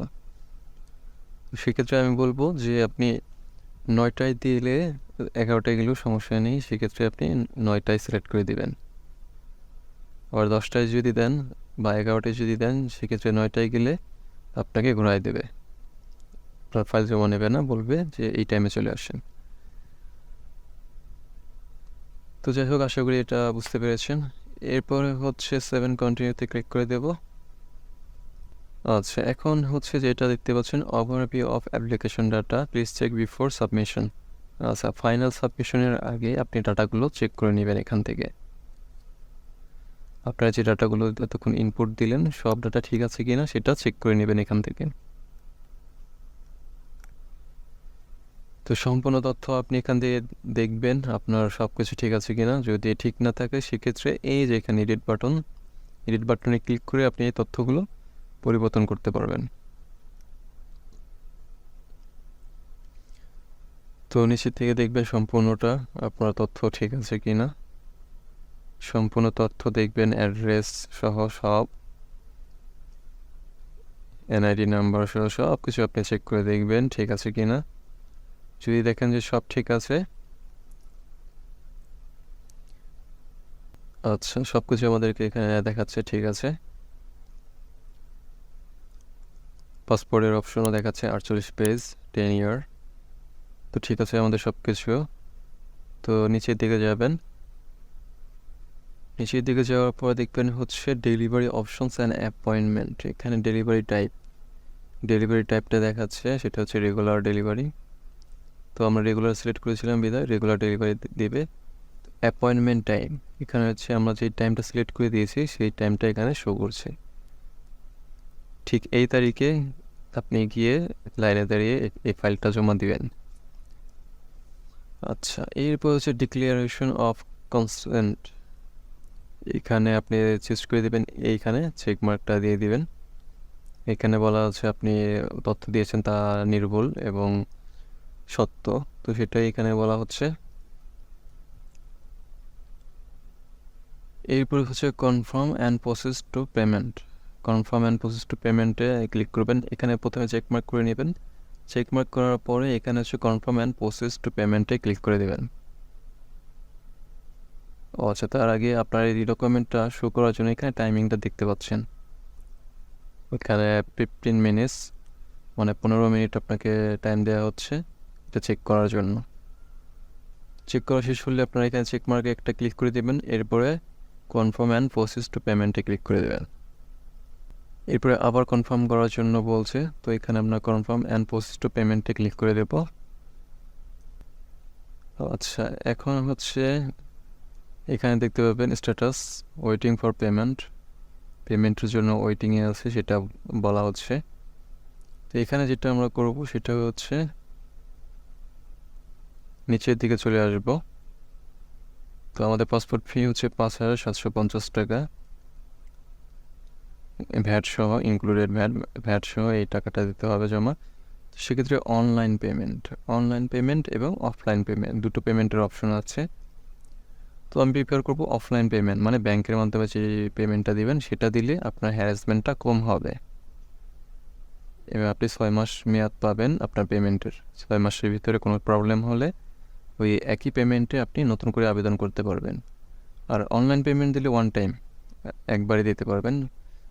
সেক্ষেত্রে আমি বলবো যে আপনি 9টায় দিলে 11টায় গেলেও সমস্যা নেই, সেক্ষেত্রে আপনি 9টায় সিলেক্ট করে দিবেন। আবার 10টায় যদি দেন বা 11টায় যদি দেন সেক্ষেত্রে 9টায় গেলে আপনাকে ঘোরায় দেবে, আপনার ফাইল জমা নেবে না, বলবে যে এই টাইমে চলে আসেন। তো যাই হোক, আশা করি এটা বুঝতে পেরেছেন। এরপরে হচ্ছে 7 কন্টিনিউতে ক্লিক করে দেব। আচ্ছা, এখন হচ্ছে যেটা দেখতে পাচ্ছেন overview of application data, please check before submission. আচ্ছা, ফাইনাল সাবমিশনের আগে আপনি ডাটাগুলো চেক করে নেবেন এখান থেকে। আপনারা যে ডাটাগুলো এতক্ষণ ইনপুট দিলেন সব ডাটা ঠিক আছে কিনা সেটা চেক করে নেবেন এখান থেকে। তো সম্পূর্ণ তথ্য আপনি এখান থেকে দেখবেন আপনার সব কিছু ঠিক আছে কিনা। যদি ঠিক না থাকে সেক্ষেত্রে এই যে এখানে এডিট বাটনে ক্লিক করে আপনি এই তথ্যগুলো পরিবর্তন করতে পারবেন। তো নিচের থেকে দেখবেন সম্পূর্ণটা আপনার তথ্য ঠিক আছে কি না। সম্পূর্ণ তথ্য দেখবেন, অ্যাড্রেস সহ সব, এনআইডি নাম্বার সহ সব কিছু আপনি চেক করে দেখবেন ঠিক আছে কি না। যদি দেখেন যে সব ঠিক আছে, আচ্ছা সব কিছু আমাদেরকে এখানে দেখাচ্ছে ঠিক আছে। পাসপোর্টের অপশনও দেখাচ্ছে 48 পেজ, 10 ইয়ার। তো ঠিক আছে আমাদের সব কিছু। তো নিচের দিকে যাবেন, নিচের দিকে যাওয়ার পর দেখবেন হচ্ছে ডেলিভারি অপশনস অ্যান্ড অ্যাপয়েন্টমেন্ট। এখানে ডেলিভারি টাইপটা দেখাচ্ছে, সেটা হচ্ছে রেগুলার ডেলিভারি। তো আমরা রেগুলার সিলেক্ট করেছিলাম বিধায় রেগুলার ডেলিভারি দেবে। অ্যাপয়েন্টমেন্ট টাইম, এখানে হচ্ছে আমরা যে টাইমটা সিলেক্ট করে দিয়েছি সেই টাইমটা এখানে শো করছে। ঠিক এই তারিখে আপনি গিয়ে লাইনে দাঁড়িয়ে এই ফাইলটা জমা দিবেন। আচ্ছা, এরপর হচ্ছে ডিক্লারেশন অফ কনসেন্ট। এখানে আপনি চুজ করে দেবেন, এইখানে চেক মার্কটা দিয়ে দিবেন। এখানে বলা হচ্ছে আপনি তথ্য দিয়েছেন তা নির্ভুল এবং সত্য, তো সেটাই এখানে বলা হচ্ছে। এরপর হচ্ছে confirm and process to payment. Confirm and process to পেমেন্টে ক্লিক করবেন। এখানে প্রথমে চেকমার্ক করে নেবেন। চেকমার্ক করার পরে এখানে হচ্ছে কনফার্ম অ্যান্ড প্রসেস টু পেমেন্টে ক্লিক করে দেবেন। ও আচ্ছা, তার আগে আপনার এই ডকুমেন্টটা শো করার জন্য এখানে টাইমিংটা দেখতে পাচ্ছেন। ওইখানে 15 মিনিটস, মানে 15 মিনিট আপনাকে টাইম দেওয়া হচ্ছে এটা চেক করার জন্য। চেক করা শেষ হলে আপনারা এখানে চেকমার্কে একটা ক্লিক করে দেবেন। এরপরে কনফার্ম অ্যান্ড প্রসেস টু পেমেন্টে ক্লিক করে দেবেন। এরপরে আবার কনফার্ম করার জন্য বলছে, তো এখানে আপনার কনফার্ম অ্যান্ড প্রসেস টু পেমেন্টে ক্লিক করে দেব। আচ্ছা, এখন হচ্ছে এখানে দেখতে পাবেন স্ট্যাটাস ওয়েটিং ফর পেমেন্ট। পেমেন্টের জন্য ওয়েটিংয়ে আছে সেটা বলা হচ্ছে। তো এখানে যেটা আমরা করব সেটা হচ্ছে নিচের দিকে চলে আসব। তো আমাদের পাসপোর্ট ফি হচ্ছে 5,750 টাকা, ভ্যাট সহ, ইনক্লুডেড ভ্যাট সহ এই টাকাটা দিতে হবে জমা। সেক্ষেত্রে অনলাইন পেমেন্ট এবং অফলাইন পেমেন্ট দুটো পেমেন্টের অপশন আছে। তো আমি প্রিফার করব অফলাইন পেমেন্ট, মানে ব্যাংকের মাধ্যমে যে পেমেন্টটা দিবেন সেটা দিলে আপনার হ্যারাসমেন্টটা কম হবে। এবার আপনি 6 মাস মেয়াদ পাবেন আপনার পেমেন্টের। 6 মাসের ভিতরে কোনো প্রবলেম হলে ওই একই পেমেন্টে আপনি নতুন করে আবেদন করতে পারবেন। আর অনলাইন পেমেন্ট দিলে ওয়ান টাইম একবারই দিতে পারবেন।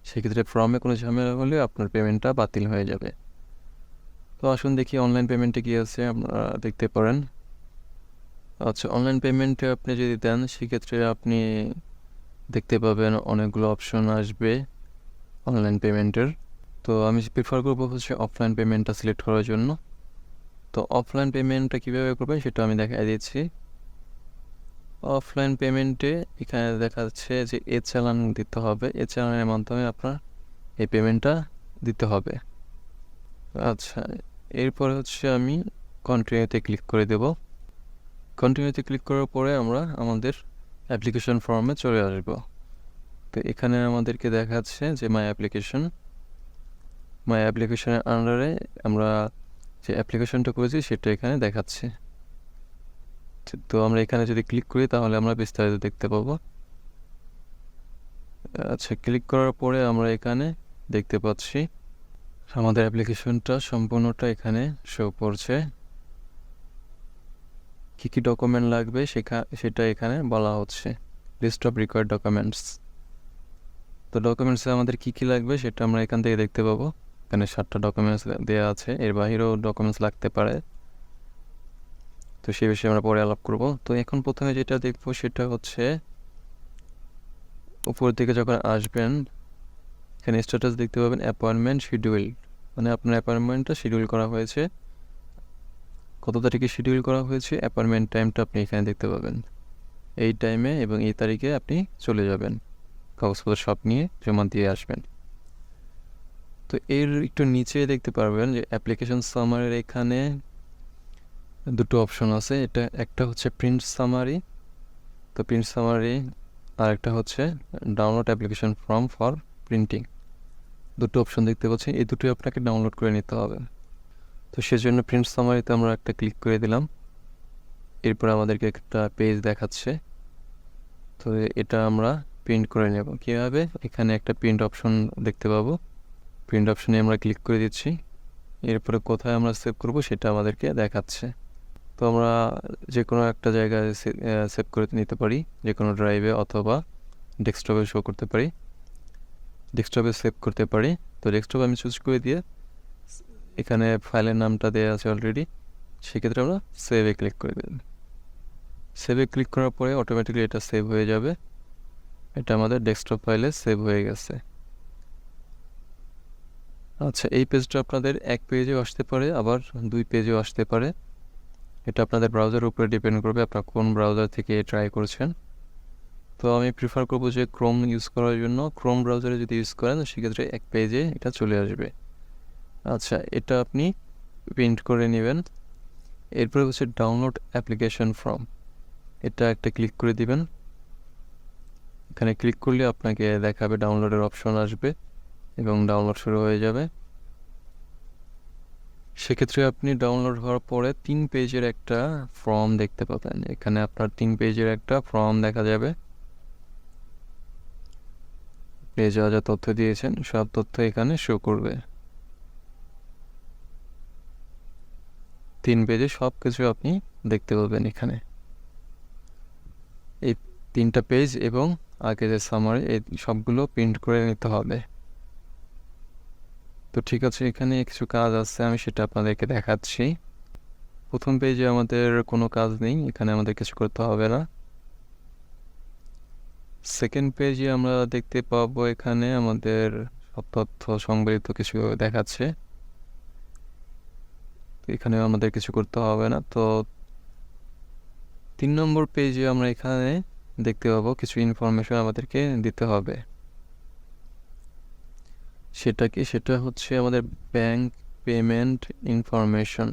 সেক্ষেত্রে ফর্মে কোনো ঝামেলা হলে আপনার পেমেন্টটা বাতিল হয়ে যাবে। তো আসুন দেখি অনলাইন পেমেন্টে কী আছে, আপনারা দেখতে পারেন। আচ্ছা, অনলাইন পেমেন্টে আপনি যদি দেন সেক্ষেত্রে আপনি দেখতে পাবেন অনেকগুলো অপশন আসবে অনলাইন পেমেন্টের। তো আমি প্রিফার করবো হচ্ছে অফলাইন পেমেন্টটা সিলেক্ট করার জন্য। তো অফলাইন পেমেন্টটা কীভাবে করবেন সেটা আমি দেখাই দিচ্ছি। অফলাইন পেমেন্টে এখানে দেখা যাচ্ছে যে চালান দিতে হবে, চালানের মাধ্যমে আপনার এই পেমেন্টটা দিতে হবে। আচ্ছা, এরপরে হচ্ছে আমি কন্টিনিউতে ক্লিক করে দেব। কন্টিনিউতে ক্লিক করার পরে আমরা আমাদের অ্যাপ্লিকেশন ফর্মে চলে আসব। তো এখানে আমাদেরকে দেখাচ্ছে যে মাই অ্যাপ্লিকেশনের আন্ডারে আমরা যে অ্যাপ্লিকেশনটা করেছি সেটা এখানে দেখাচ্ছে। তো আমরা এখানে যদি ক্লিক করি তাহলে আমরা বিস্তারিত দেখতে পাবো। আচ্ছা, ক্লিক করার পরে আমরা এখানে দেখতে পাচ্ছি আমাদের অ্যাপ্লিকেশনটা সম্পূর্ণটা এখানে শো করছে। কী কী ডকুমেন্ট লাগবে সেটা এখানে বলা হচ্ছে, লিস্ট অফ রিকোয়ার্ড ডকুমেন্টস। তো ডকুমেন্টসে আমাদের কী কী লাগবে সেটা আমরা এখান থেকে দেখতে পাবো। এখানে 7টা ডকুমেন্টস দেওয়া আছে, এর বাহিরেও ডকুমেন্টস লাগতে পারে, তো সে বিষয়ে আমরা পরে আলাপ করব। তো এখন প্রথমে যেটা দেখবো সেটা হচ্ছে উপর দিকে যখন আসবেন এখানে স্ট্যাটাস দেখতে পাবেন অ্যাপয়েন্টমেন্ট শিডিউল, মানে আপনার অ্যাপয়েন্টমেন্টটা শিডিউল করা হয়েছে, কত তারিখে শিডিউল করা হয়েছে অ্যাপয়েন্টমেন্ট টাইমটা আপনি এখানে দেখতে পাবেন। এই টাইমে এবং এই তারিখে আপনি চলে যাবেন, কাগজপত্র সব নিয়ে জমা দিয়ে আসবেন। তো এর একটু নিচে দেখতে পারবেন যে অ্যাপ্লিকেশন সামারির এখানে দুটো অপশন আছে। এটা একটা হচ্ছে প্রিন্ট সামারি, তো প্রিন্ট সামারি, আর একটা হচ্ছে download application form for printing. দুটো অপশন দেখতে পাচ্ছেন, এই দুটোই আপনাকে ডাউনলোড করে নিতে হবে। তো সেজন্য প্রিন্ট সামারিতে আমরা একটা ক্লিক করে দিলাম। এরপর আমাদেরকে একটা পেজ দেখাচ্ছে, তো এটা আমরা প্রিন্ট করে নেব কীভাবে। এখানে একটা প্রিন্ট অপশন দেখতে পাবো, প্রিন্ট অপশনে আমরা ক্লিক করে দিচ্ছি। এরপরে কোথায় আমরা সেভ করব সেটা আমাদেরকে দেখাচ্ছে। তো আমরা যে কোনো একটা জায়গায় সেভ করে নিতে পারি, যে কোনো ড্রাইভে অথবা ডেস্কটপে শো করতে পারি, ডেস্কটপে সেভ করতে পারি। তো ডেস্কটপ আমি চুজ করে দিয়ে এখানে ফাইলের নামটা দেওয়া আছে অলরেডি, সেক্ষেত্রে আমরা সেভে ক্লিক করে দেব। সেভে ক্লিক করার পরে অটোমেটিকলি এটা সেভ হয়ে যাবে, এটা আমাদের ডেস্কটপ ফাইলে সেভ হয়ে গেছে। আচ্ছা, এই পেজটা আপনাদের এক পেজেও আসতে পারে, আবার 2 পেজেও আসতে পারে। এটা আপনাদের ব্রাউজারের উপরে ডিপেন্ড করবে, আপনার কোন ব্রাউজার থেকে ট্রাই করছেন। তো আমি প্রিফার করব যে ক্রোম ইউজ করার জন্য। ক্রোম ব্রাউজারে যদি ইউজ করেন সেক্ষেত্রে এক পেজে এটা চলে আসবে। আচ্ছা, এটা আপনি প্রিন্ট করে নেবেন। এরপরে হচ্ছে ডাউনলোড অ্যাপ্লিকেশন ফর্ম, এটা একটা ক্লিক করে দিবেন। এখানে ক্লিক করলে আপনাকে দেখাবে ডাউনলোডের অপশন আসবে এবং ডাউনলোড শুরু হয়ে যাবে। সেক্ষেত্রে আপনি ডাউনলোড হওয়ার পরে 3 পেজের একটা ফর্ম দেখতে পাবেন। এখানে আপনার 3 পেজের একটা ফর্ম দেখা যাবে। আপনি যা যা তথ্য দিয়েছেন সব তথ্য এখানে শো করবে। 3 পেজে সব কিছু আপনি দেখতে পাবেন এখানে। এই 3টা পেজ এবং আগে যে সামারি, এই সবগুলো প্রিন্ট করে নিতে হবে। তো ঠিক আছে, এখানে কিছু কাজ আছে, আমি সেটা আপনাদেরকে দেখাচ্ছি। প্রথম পেজে আমাদের কোনো কাজ নেই, এখানে আমাদের কিছু করতে হবে না। সেকেন্ড পেজে আমরা দেখতে পাবো এখানে আমাদের সব তথ্য সংবলিত কিছু দেখাচ্ছে, এখানে আমাদের কিছু করতে হবে না। তো 3 নম্বর পেজে আমরা এখানে দেখতে পাবো কিছু ইনফরমেশন আমাদেরকে দিতে হবে। সেটা কি? সেটা হচ্ছে আমাদের ব্যাংক পেমেন্ট ইনফরমেশন,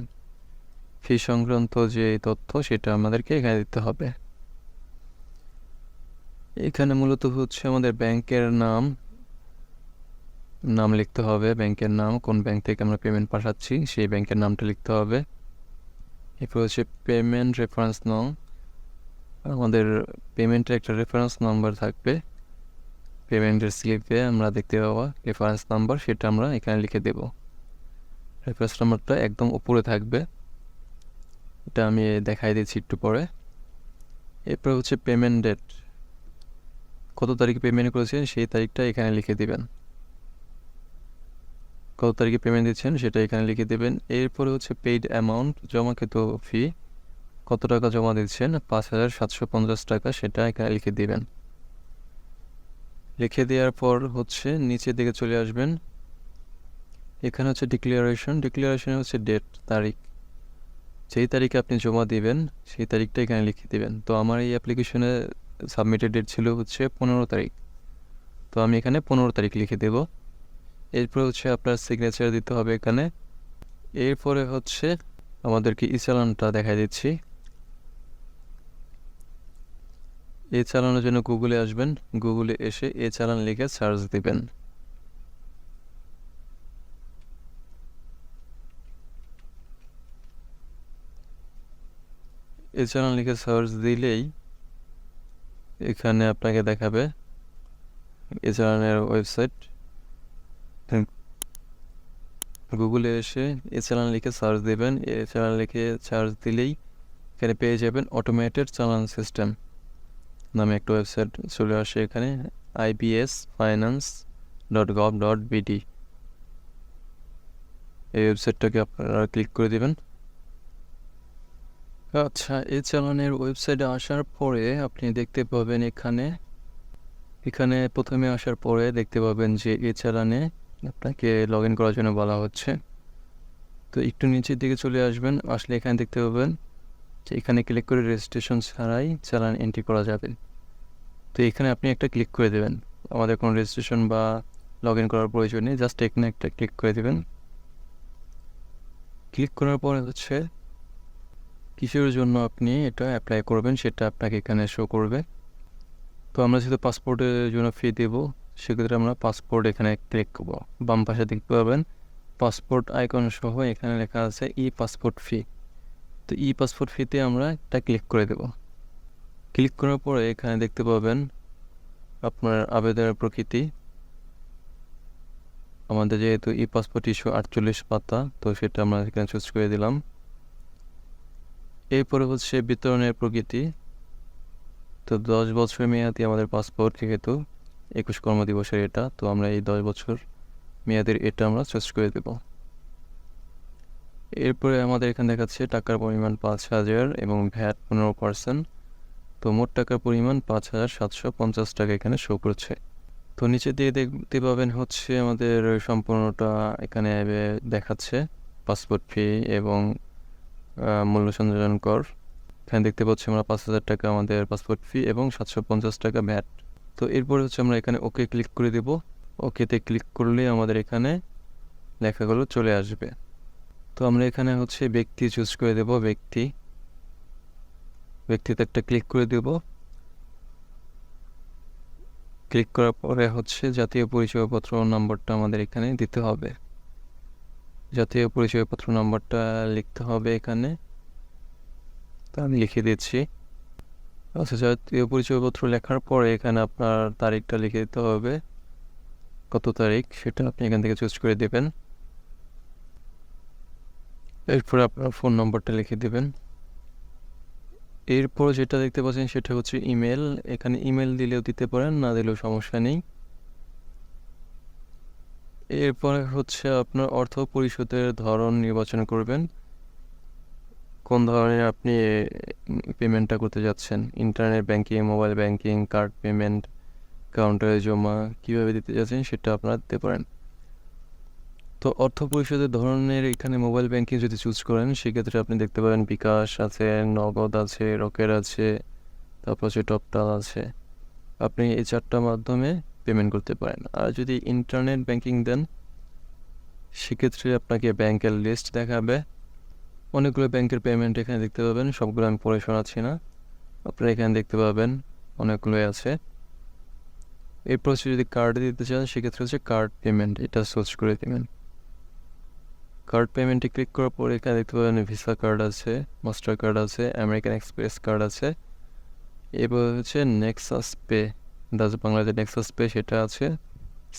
ফি সংক্রান্ত যে তথ্য সেটা আমাদেরকে এখানে দিতে হবে। এখানে মূলত হচ্ছে আমাদের ব্যাংকের নাম লিখতে হবে, ব্যাংকের নাম, কোন ব্যাংক থেকে আমরা পেমেন্ট পাঠাচ্ছি সেই ব্যাংকের নামটা লিখতে হবে। এরপর হচ্ছে পেমেন্ট রেফারেন্স নং, আমাদের পেমেন্টের একটা রেফারেন্স নাম্বার থাকবে, পেমেন্টের স্লিপে আমরা দেখতে পাবো রেফারেন্স নাম্বার, সেটা আমরা এখানে লিখে দেব। রেফারেন্স নাম্বারটা একদম উপরে থাকবে, এটা আমি দেখাই দিচ্ছি একটু পরে। এরপর হচ্ছে পেমেন্ট ডেট, কত তারিখে পেমেন্ট করেছেন সেই তারিখটা এখানে লিখে দিবেন, কত তারিখে পেমেন্ট দিচ্ছেন সেটা এখানে লিখে দেবেন। এরপরে হচ্ছে পেইড অ্যামাউন্ট, জমাকৃত ফি, কত টাকা জমা দিচ্ছেন, 5,750 টাকা, সেটা এখানে লিখে দিবেন। লিখে দেওয়ার পর হচ্ছে নিচের দিকে চলে আসবেন, এখানে হচ্ছে ডিক্লারেশনে হচ্ছে ডেট, তারিখ, যেই তারিখে আপনি জমা দিবেন সেই তারিখটা এখানে লিখে দিবেন। তো আমার এই অ্যাপ্লিকেশনে সাবমিটেড ডেট ছিল হচ্ছে 15 তারিখ, তো আমি এখানে 15 তারিখ লিখে দেব। এরপর হচ্ছে আপনার সিগনেচার দিতে হবে এখানে। এরপরে হচ্ছে আমাদেরকে ই চালানটা দেখাই দিচ্ছি। এই চালানোর জন্য গুগলে আসবেন, গুগলে এসে এ চালান লিখে সার্চ দিবেন। এ চালান লিখে সার্চ দিলেই এখানে আপনাকে দেখাবে এ চালানের ওয়েবসাইট। গুগলে এসে এ চালান লিখে সার্চ দেবেন, এ চালান লিখে সার্চ দিলেই এখানে পেয়ে যাবেন অটোমেটেড চালান সিস্টেম নামে একটা ওয়েবসাইট চলে আসে। এখানে ibsfinance.gov.bd, এই ওয়েবসাইটটাকে আপনারা ক্লিক করে দিবেন। আচ্ছা, এই চালানের ওয়েবসাইটে আসার পরে আপনি দেখতে পাবেন এখানে প্রথমে আসার পরে দেখতে পাবেন যে এই চালানে আপনাকে লগ ইন করার জন্য বলা হচ্ছে। তো একটু নিচের দিকে চলে আসবেন, আসলে এখানে দেখতে পাবেন যে এখানে ক্লিক করে রেজিস্ট্রেশন ছাড়াই চালান এন্ট্রি করা যাবে। তো এখানে আপনি একটা ক্লিক করে দেবেন, আমাদের কোনো রেজিস্ট্রেশন বা লগ ইন করার প্রয়োজন নেই, জাস্ট এখানে একটা ক্লিক করে দেবেন। ক্লিক করার পরে হচ্ছে কিসের জন্য আপনি এটা অ্যাপ্লাই করবেন সেটা আপনাকে এখানে শো করবে। তো আমরা যেহেতু পাসপোর্টের জন্য ফি দেবো, সেক্ষেত্রে আমরা পাসপোর্ট এখানে ক্লিক করবো। বাম পাশে দেখতে পাবেন পাসপোর্ট আইকন সহ এখানে লেখা আছে ই পাসপোর্ট ফি, তো ই পাসপোর্ট ফিতে আমরা একটা ক্লিক করে দেব। ক্লিক করার পরে এখানে দেখতে পাবেন আপনার আবেদনের প্রকৃতি। আমাদের যেহেতু ই পাসপোর্ট ইস্যু 48 পাতা, তো সেটা আমরা এখানে চুজ করে দিলাম। এরপরে হচ্ছে বিতরণের প্রকৃতি। তো 10 বছর মেয়াদি আমাদের পাসপোর্ট, যেহেতু 21 কর্মদিবসের এটা, তো আমরা এই 10 বছর মেয়াদের এটা আমরা চুজ করে দেব। এরপরে আমাদের এখানে দেখাচ্ছে টাকার পরিমাণ 5,000 এবং ভ্যাট 15%। তো মোট টাকার পরিমাণ 5,750 টাকা এখানে শো করছে। তো নিচে দিয়ে দেখতে পাবেন হচ্ছে আমাদের সম্পূর্ণটা এখানে দেখাচ্ছে পাসপোর্ট ফি এবং মূল্য সংযোজন কর। এখানে দেখতে পাচ্ছি আমরা 5,000 টাকা আমাদের পাসপোর্ট ফি এবং 750 টাকা ভ্যাট। তো এরপরে হচ্ছে আমরা এখানে ওকে ক্লিক করে দেব। ওকেতে ক্লিক করলে আমাদের এখানে লেখাগুলো চলে আসবে। তো আমরা এখানে হচ্ছে ব্যক্তি চুজ করে দেব। ব্যক্তিতে একটা ক্লিক করে দেব। ক্লিক করার পরে হচ্ছে জাতীয় পরিচয়পত্র নম্বরটা আমাদের এখানে দিতে হবে। জাতীয় পরিচয়পত্র নম্বরটা লিখতে হবে এখানে। তো আমি লিখে দিচ্ছি। আচ্ছা, জাতীয় পরিচয়পত্র লেখার পরে এখানে আপনার তারিখটা লিখে দিতে হবে, কত তারিখ সেটা আপনি এখান থেকে চুজ করে দেবেন। এরপরে আপনার ফোন নম্বরটা লিখে দেবেন। এরপর যেটা দেখতে পাচ্ছেন সেটা হচ্ছে ইমেল। এখানে ইমেল দিলেও দিতে পারেন, না দিলেও সমস্যা নেই। এরপরে হচ্ছে আপনার অর্থ পরিশোধের ধরন নির্বাচন করবেন, কোন ধরনের আপনি পেমেন্টটা করতে যাচ্ছেন। Internet banking, mobile banking, card payment, কাউন্টারে জমা, কীভাবে দিতে যাচ্ছেন সেটা আপনারা দিতে পারেন। তো অর্থ পরিশোধের ধরনের এখানে মোবাইল ব্যাংকিং যদি চুজ করেন, সেক্ষেত্রে আপনি দেখতে পাবেন বিকাশ আছে, নগদ আছে, রকেট আছে, তারপর হচ্ছে টপটাল আছে। আপনি এই 4টার মাধ্যমে পেমেন্ট করতে পারেন। আর যদি ইন্টারনেট ব্যাংকিং দেন, সেক্ষেত্রে আপনাকে ব্যাংকের লিস্ট দেখাবে। অনেকগুলো ব্যাংকের পেমেন্ট এখানে দেখতে পাবেন, সবগুলো আমি পড়ে শোনাচ্ছি না, আপনারা এখানে দেখতে পাবেন অনেকগুলোই আছে। এরপর হচ্ছে যদি কার্ডে দিতে চান, সেক্ষেত্রে হচ্ছে কার্ড পেমেন্ট, এটা চুজ করে দেবেন। কার্ড পেমেন্টে ক্লিক করার পরে এখানে দেখতে পাবেন ভিসা কার্ড আছে, মাস্টার কার্ড আছে, আমেরিকান এক্সপ্রেস কার্ড আছে। এবার হচ্ছে Nexus pay, Bangladesh Nexus pay সেটা আছে,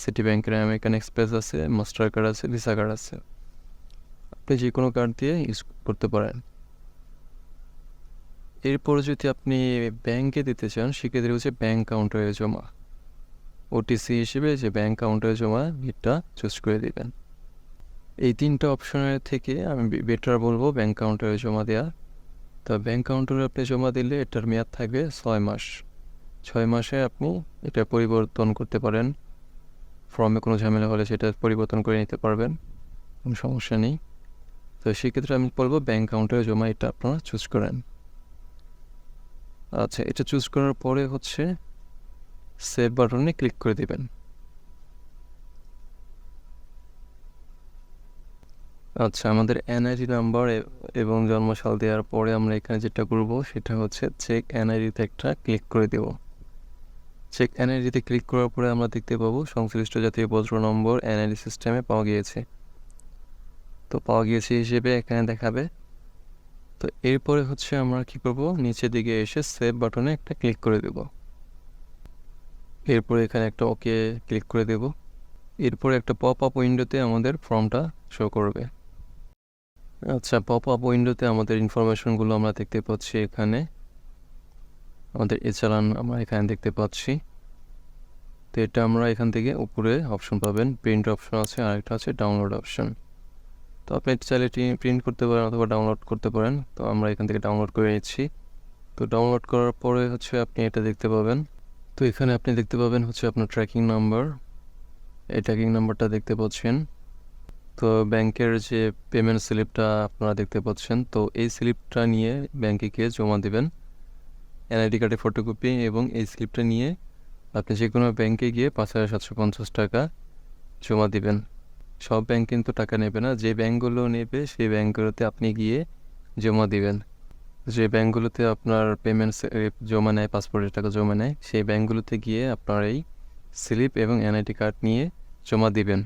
সিটি ব্যাংকের আমেরিকান এক্সপ্রেস আছে, মাস্টার কার্ড আছে, ভিসা কার্ড আছে। আপনি যে কোনো কার্ড দিয়ে ইউজ করতে পারেন। এরপর যদি আপনি ব্যাংকে দিতে চান, সেক্ষেত্রে হচ্ছে ব্যাংক কাউন্টারে জমা, ওটিসি হিসেবে যে ব্যাংক কাউন্টারে জমা এটা চুজ করে দেবেন। এই 3টা অপশনের থেকে আমি বেটার বলবো ব্যাংক কাউন্টারে জমা দেওয়া। তো ব্যাংক কাউন্টারে আপনি জমা দিলে এটার মেয়াদ থাকবে 6 মাস। 6 মাসে আপনি এটা পরিবর্তন করতে পারেন। ফর্মে কোনো ঝামেলা হলে সেটা পরিবর্তন করে নিতে পারবেন, কোনো সমস্যা নেই। তো সেক্ষেত্রে আমি বলবো ব্যাংক কাউন্টারে জমা এটা আপনারা চুজ করেন। আচ্ছা, এটা চুজ করার পরে হচ্ছে সেভ বাটনে ক্লিক করে দেবেন। আচ্ছা, আমাদের এনআইডি নাম্বার এবং জন্মসাল দেওয়ার পরে আমরা এখানে যেটা করব সেটা হচ্ছে চেক এনআইডিতে একটা ক্লিক করে দেব। চেক এনআইডিতে ক্লিক করার পরে আমরা দেখতে পাবো সংশ্লিষ্ট জাতীয় পত্র নম্বর এনআইডি সিস্টেমে পাওয়া গিয়েছে। তো পাওয়া গিয়েছে হিসেবে এখানে দেখাবে। তো এরপরে হচ্ছে আমরা কি করব, নিচের দিকে এসে সেভ বাটনে একটা ক্লিক করে দেব। এরপরে এখানে একটা ওকে ক্লিক করে দেব। এরপরে একটা পপ আপ উইন্ডোতে আমাদের ফর্মটা শো করবে। আচ্ছা, পপ আপ উইন্ডোতে আমাদের ইনফরমেশনগুলো আমরা দেখতে পাচ্ছি। এখানে আমাদের চালান আমরা এখানে দেখতে পাচ্ছি। তো এটা আমরা এখান থেকে উপরে অপশন পাবেন, প্রিন্ট অপশন আছে, আরেকটা আছে ডাউনলোড অপশন। তো আপনি চাইলে প্রিন্ট করতে পারেন অথবা ডাউনলোড করতে পারেন। তো আমরা এখান থেকে ডাউনলোড করে নিচ্ছি। তো ডাউনলোড করার পরে হচ্ছে আপনি এটা দেখতে পাবেন। তো এখানে আপনি দেখতে পাবেন হচ্ছে আপনার ট্র্যাকিং নাম্বার, এই ট্র্যাকিং নাম্বারটা দেখতে পাচ্ছেন। তো ব্যাংকের যে পেমেন্ট স্লিপটা আপনারা দেখতে পাচ্ছেন, তো এই স্লিপটা নিয়ে ব্যাংকে গিয়ে জমা দেবেন, এনআইডি কার্ডের ফটোকপি, এবং এই স্লিপটা নিয়ে আপনি যে কোনো ব্যাংকে গিয়ে 5,750 টাকা জমা দিবেন। সব ব্যাংক কিন্তু টাকা নেবে না, যে ব্যাংকগুলো নেবে সেই ব্যাংকগুলোতে আপনি গিয়ে জমা দিবেন। যে ব্যাংকগুলোতে আপনার পেমেন্ট স্লিপ জমা নেয়, পাসপোর্টের টাকা জমা নেয়, সেই ব্যাংকগুলোতে গিয়ে আপনার এই স্লিপ এবং এনআইডি কার্ড নিয়ে জমা দিবেন।